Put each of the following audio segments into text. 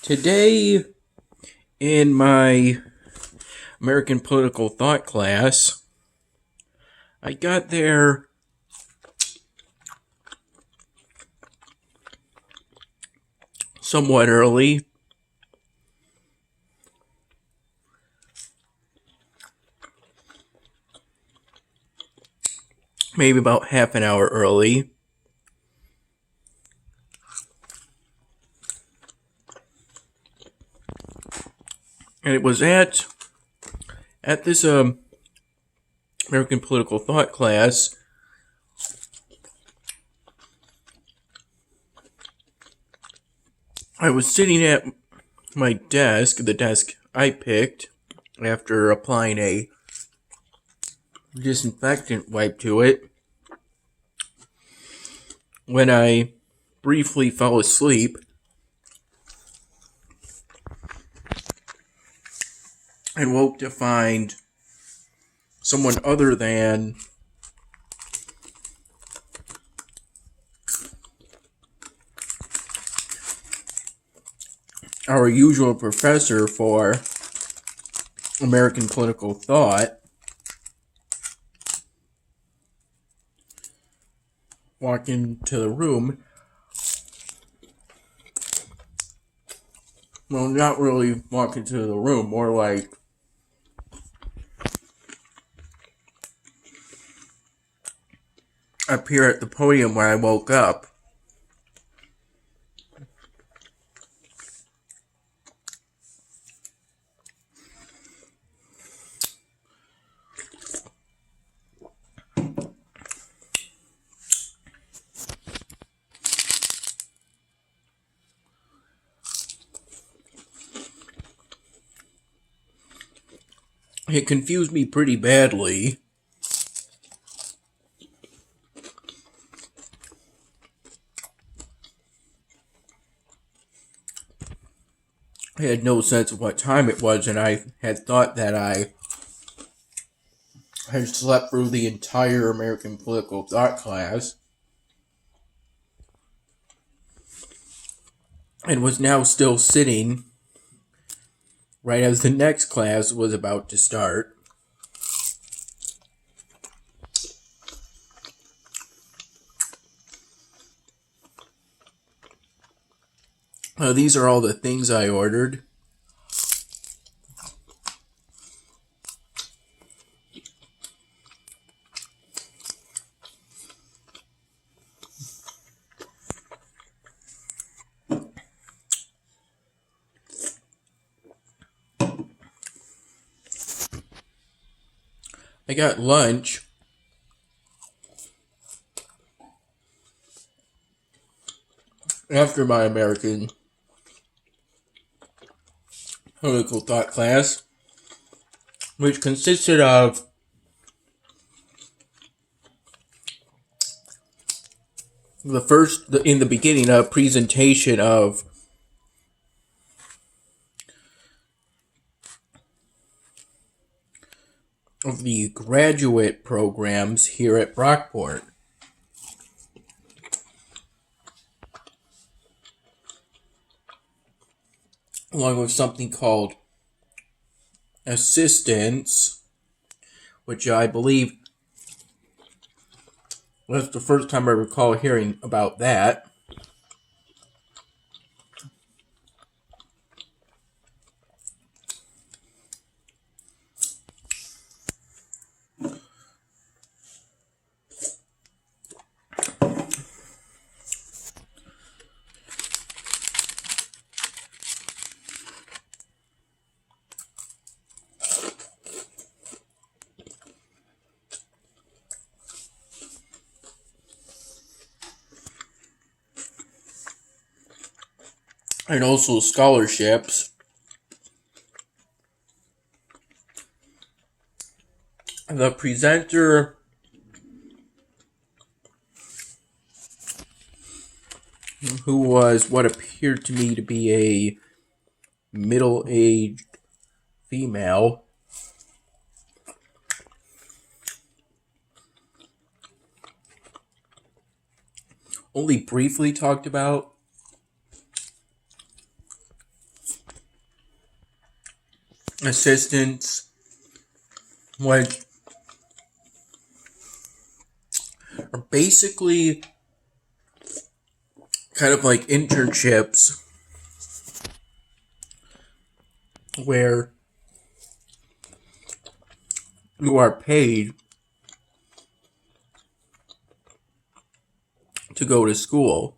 Today, in my American political thought class, I got there somewhat early. Maybe about half an hour early. And it was at this American political thought class. I was sitting at my desk, the desk I picked, after applying a disinfectant wipe to it, when I briefly fell asleep. And woke to find someone other than our usual professor for American political thought walk into the room. Well, not really walk into the room, more like appear at the podium where I woke up. It confused me pretty badly. I had no sense of what time it was, and I had thought that I had slept through the entire American political thought class, and was now still sitting right as the next class was about to start. These are all the things I ordered. I got lunch. After my American political thought class, which consisted of in the beginning, a presentation of the graduate programs here at Brockport. Along with something called assistance, which I believe was the first time I recall hearing about that. And also scholarships. The presenter who was what appeared to me to be a middle-aged female, only briefly talked about assistants, which are basically kind of like internships where you are paid to go to school.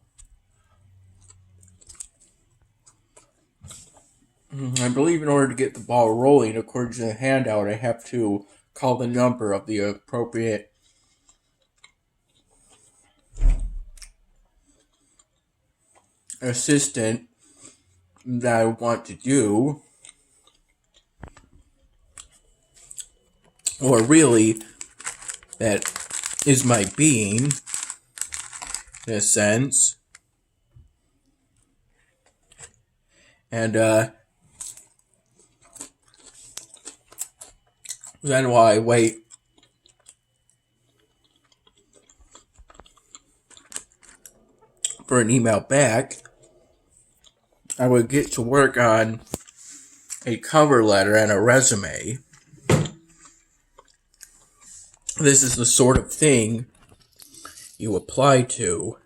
I believe in order to get the ball rolling, according to the handout, I have to call the number of the appropriate assistant that I want to do. Or really, that is my being, in a sense. And then while I wait for an email back, I would get to work on a cover letter and a resume. This is the sort of thing you apply to.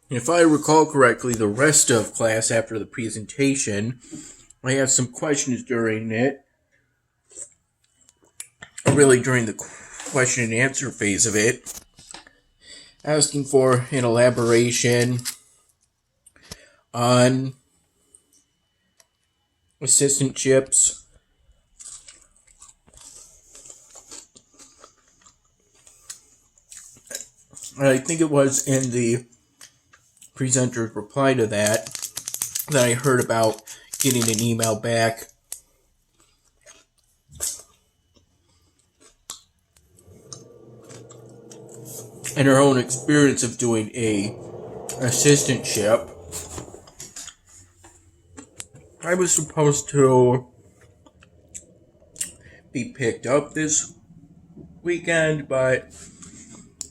If I recall correctly, the rest of class after the presentation, I have some questions during it, or really during the question and answer phase of it, asking for an elaboration on assistantships, I think it was in the presenter's reply to that I heard about getting an email back and her own experience of doing a assistantship. I was supposed to be picked up this weekend, but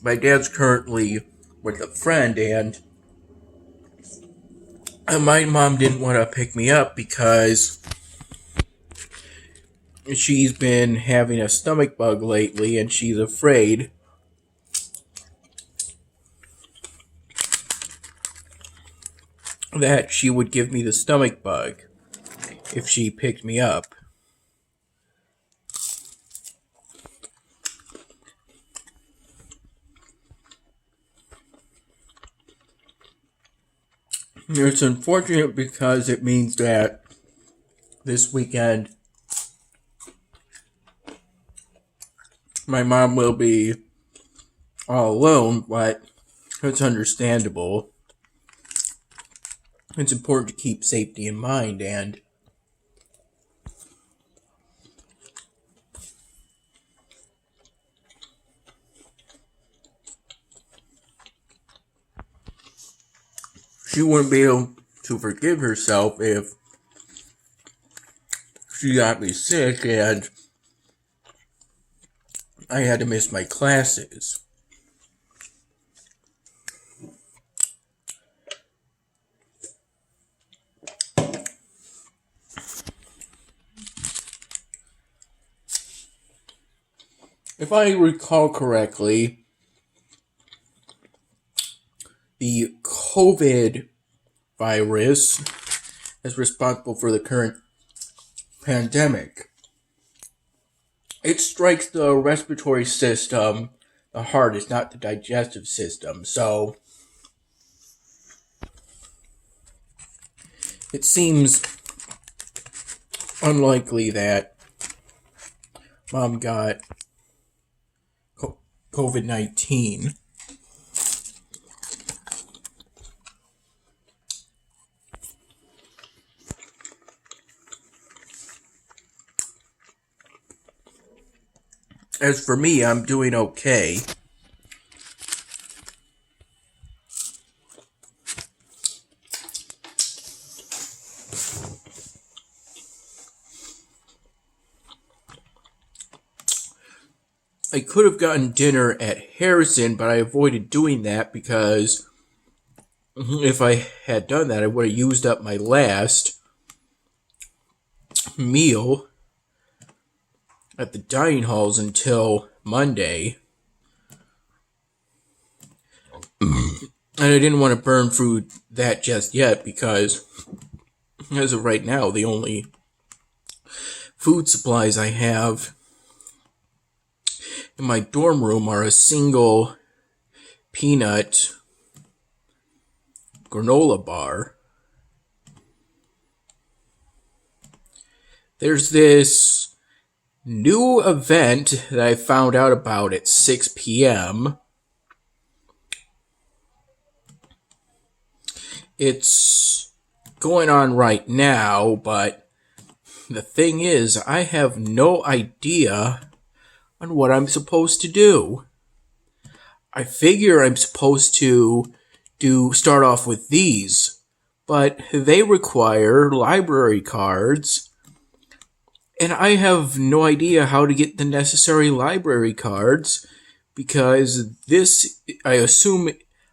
my dad's currently with a friend, and my mom didn't want to pick me up because she's been having a stomach bug lately, and she's afraid that she would give me the stomach bug if she picked me up. It's unfortunate because it means that this weekend my mom will be all alone, but it's understandable. It's important to keep safety in mind, and she wouldn't be able to forgive herself if she got me sick and I had to miss my classes. If I recall correctly, the COVID virus is responsible for the current pandemic. It strikes the respiratory system the hardest, not the digestive system. So it seems unlikely that Mom got COVID-19. As for me, I'm doing okay. I could have gotten dinner at Harrison, but I avoided doing that because if I had done that, I would have used up my last meal at the dining halls until Monday. And I didn't want to burn through that just yet because, as of right now, the only food supplies I have in my dorm room are a single peanut granola bar. There's this new event that I found out about at 6 p.m. It's going on right now, but the thing is, I have no idea on what I'm supposed to do. I figure I'm supposed to start off with these, but they require library cards, and I have no idea how to get the necessary library cards because I assume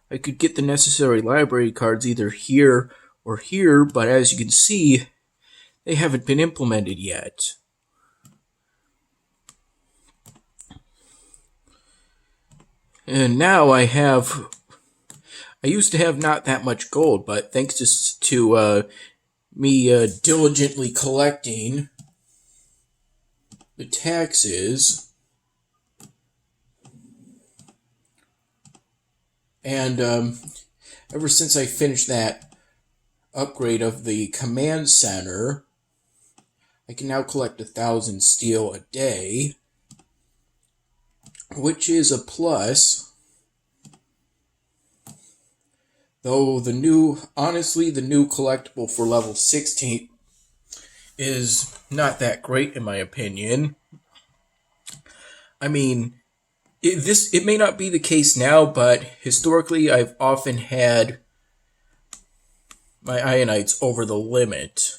I could get the necessary library cards either here or here, but as you can see, they haven't been implemented yet. And now I used to have not that much gold, but thanks to me diligently collecting the taxes, and ever since I finished that upgrade of the command center, I can now collect 1,000 steel a day, which is a plus. Though the new collectible for level 16 is not that great in my opinion. I mean, it may not be the case now, but historically I've often had my ionites over the limit,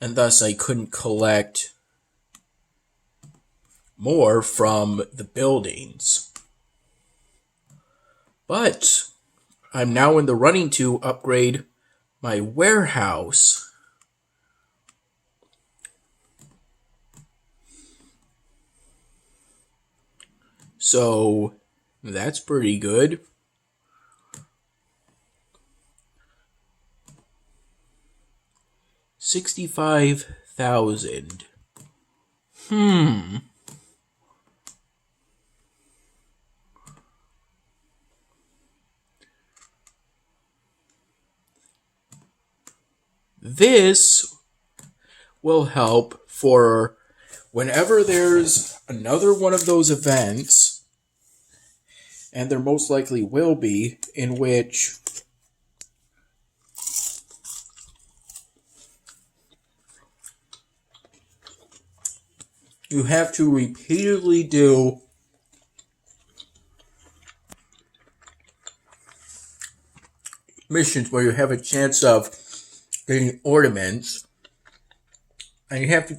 and thus I couldn't collect more from the buildings. But I'm now in the running to upgrade my warehouse. So that's pretty good. $65,000. This will help for whenever there's another one of those events, and there most likely will be, in which you have to repeatedly do missions where you have a chance of getting ornaments, and you have to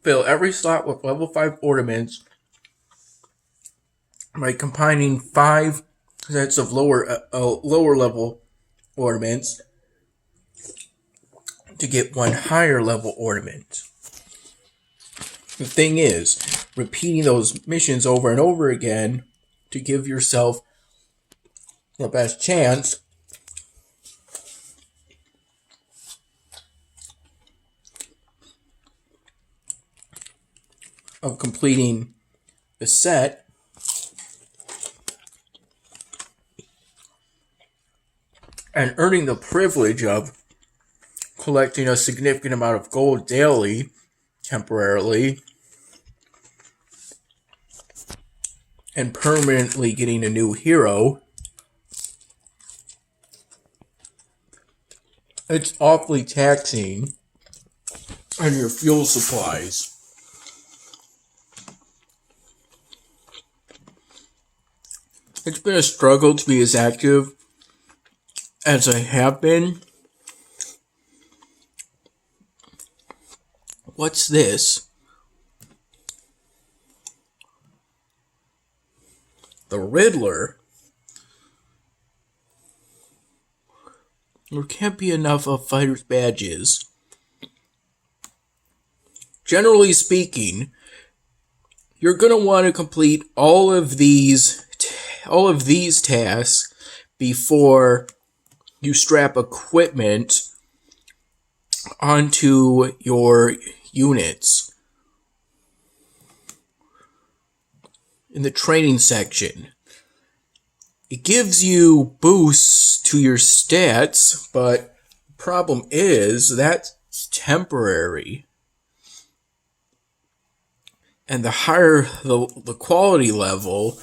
fill every slot with level 5 ornaments by combining 5 sets of lower level ornaments to get one higher level ornament. The thing is, repeating those missions over and over again to give yourself the best chance of completing the set and earning the privilege of collecting a significant amount of gold daily, temporarily, and permanently getting a new hero. It's awfully taxing on your fuel supplies. It's been a struggle to be as active as I have been. What's this? the Riddler, there can't be enough of fighters' badges. Generally speaking, you're going to want to complete all of these tasks before you strap equipment onto your units. In the training section, it gives you boosts to your stats, but the problem is that's temporary. And the higher the quality level,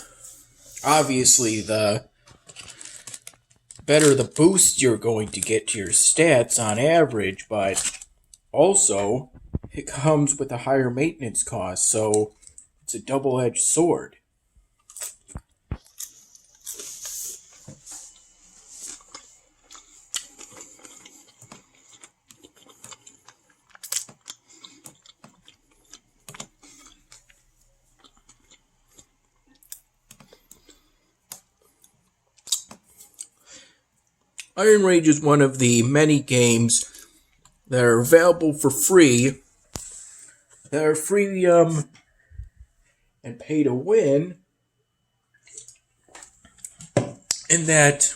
obviously the better the boost you're going to get to your stats on average, but also it comes with a higher maintenance cost, so it's a double-edged sword. Iron Rage is one of the many games that are available for free, that are freemium and pay to win, in that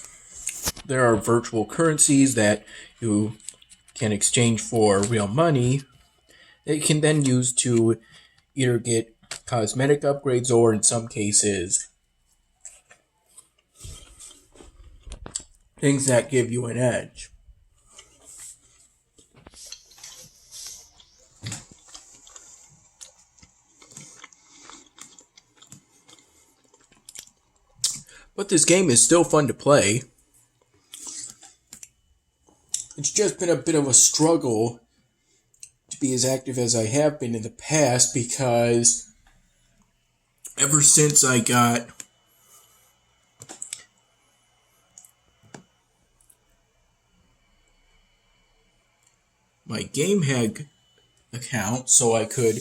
there are virtual currencies that you can exchange for real money that you can then use to either get cosmetic upgrades or, in some cases, things that give you an edge. But this game is still fun to play. It's just been a bit of a struggle to be as active as I have been in the past, because ever since I got my GameHag account so I could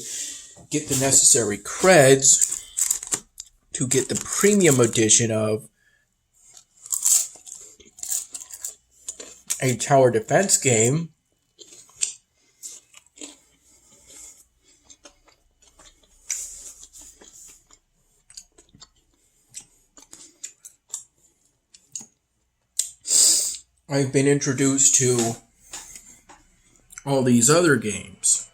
get the necessary creds to get the premium edition of a tower defense game, I've been introduced to all these other games.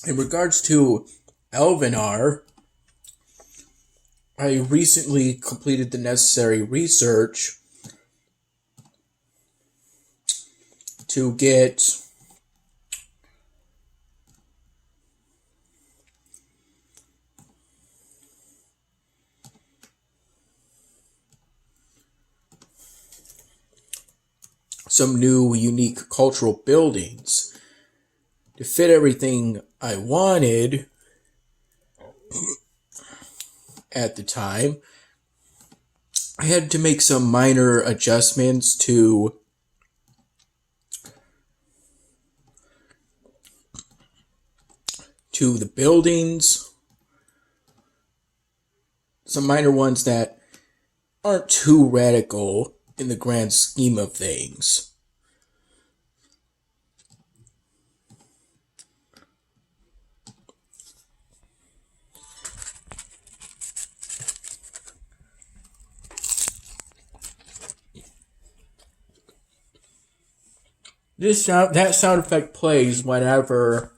In regards to Elvenar, I recently completed the necessary research to get some new unique cultural buildings to fit everything I wanted at the time. I had to make some minor adjustments to the buildings, some minor ones that aren't too radical in the grand scheme of things. That sound effect plays whenever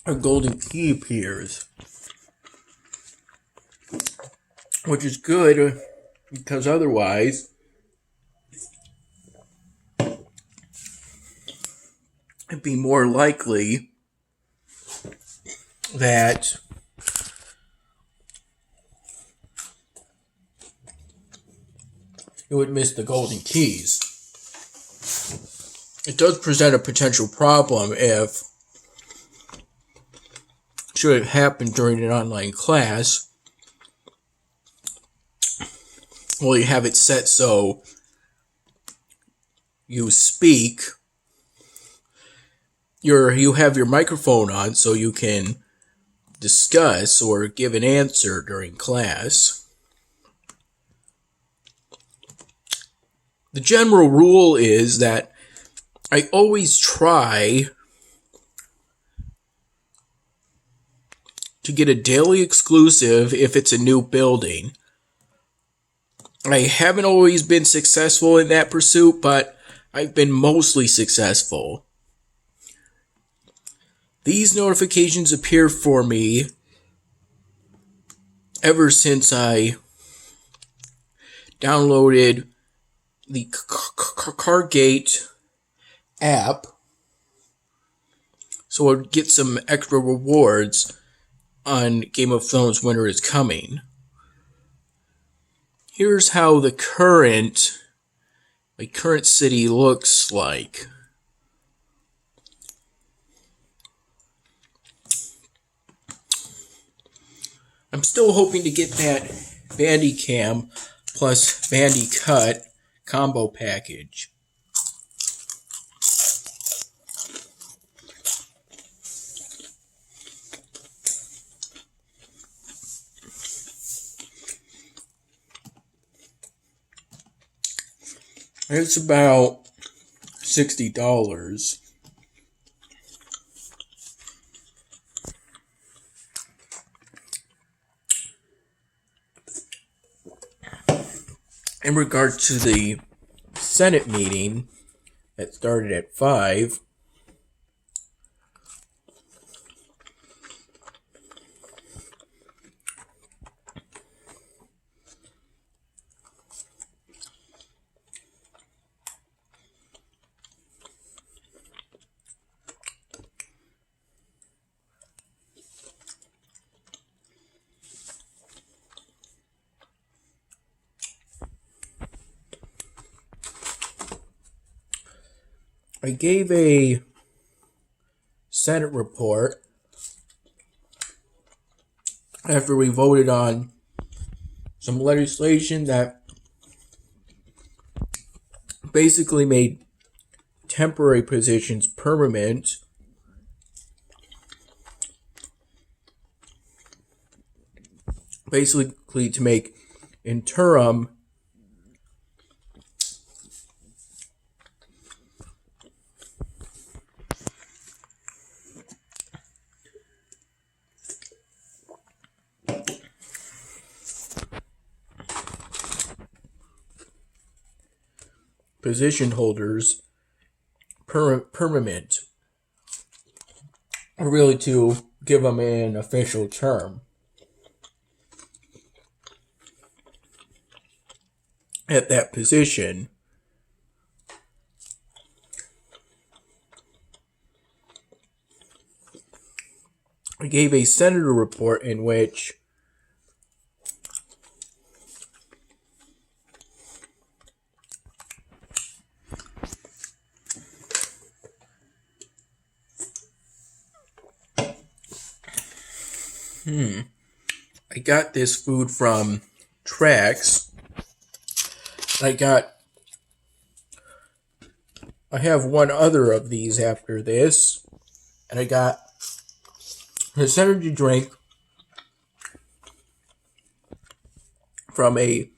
a golden key appears, which is good because otherwise it'd be more likely that you would miss the golden keys. it does present a potential problem if should it happen during an online class. Well, you have it set so you speak. You have your microphone on so you can discuss or give an answer during class. The general rule is that I always try to get a daily exclusive if it's a new building. I haven't always been successful in that pursuit, but I've been mostly successful. These notifications appear for me ever since I downloaded the Cargate app, so I'd get some extra rewards on Game of Thrones Winter is Coming. Here's how the current city looks like. I'm still hoping to get that Bandicam plus Bandicut combo package. It's about $60. In regard to the Senate meeting that started at 5, I gave a Senate report after we voted on some legislation that basically made temporary positions permanent. Basically to make interim position holders permanent, or really to give them an official term. At that position, I gave a senator report in which I got this food from TRAX. I have one other of these after this, and I got this energy drink from a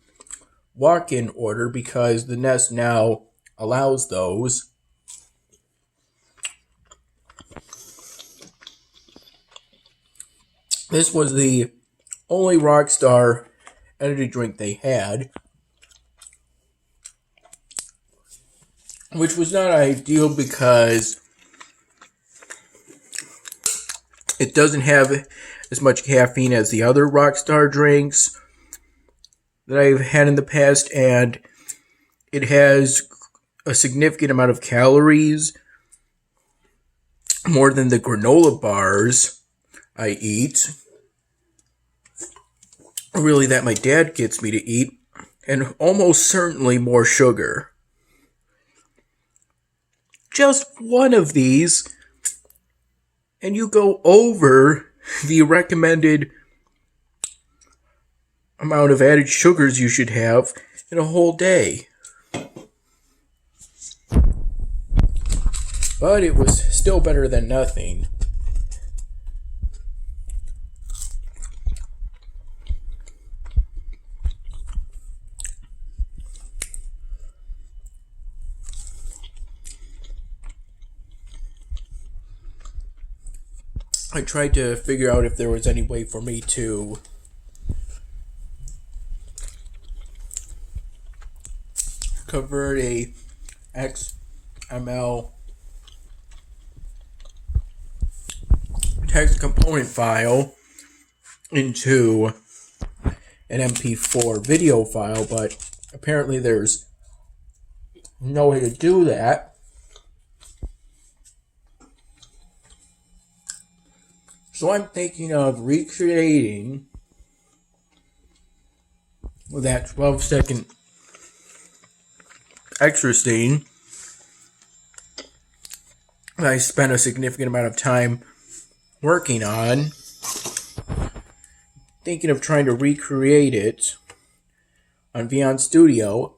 walk-in order because the Nest now allows those. This was the only Rockstar energy drink they had, which was not ideal because it doesn't have as much caffeine as the other Rockstar drinks that I've had in the past, and it has a significant amount of calories, more than the granola bars I eat, really that my dad gets me to eat, and almost certainly more sugar. just one of these, and you go over the recommended amount of added sugars you should have in a whole day. But it was still better than nothing. I tried to figure out if there was any way for me to convert a XML text component file into an MP4 video file, but apparently there's no way to do that. So I'm thinking of recreating that 12-second extra scene that I spent a significant amount of time working on. Thinking of trying to recreate it on Beyond Studio.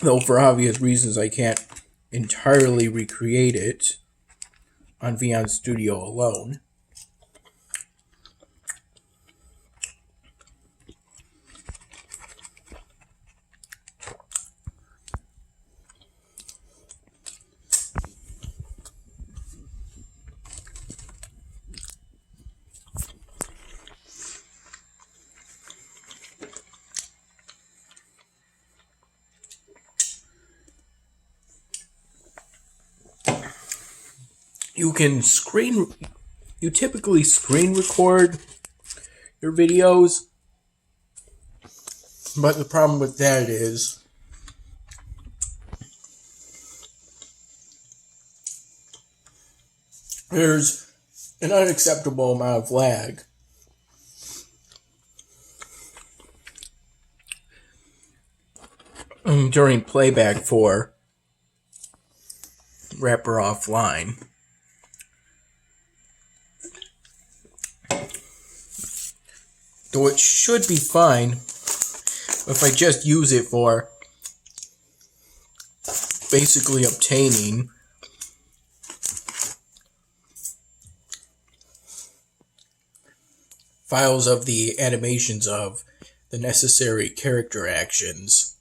Though for obvious reasons I can't entirely recreate it on Beyond Studio alone. You typically screen record your videos, but the problem with that is there's an unacceptable amount of lag. During playback for Rapper Offline. Though it should be fine if I just use it for basically obtaining files of the animations of the necessary character actions.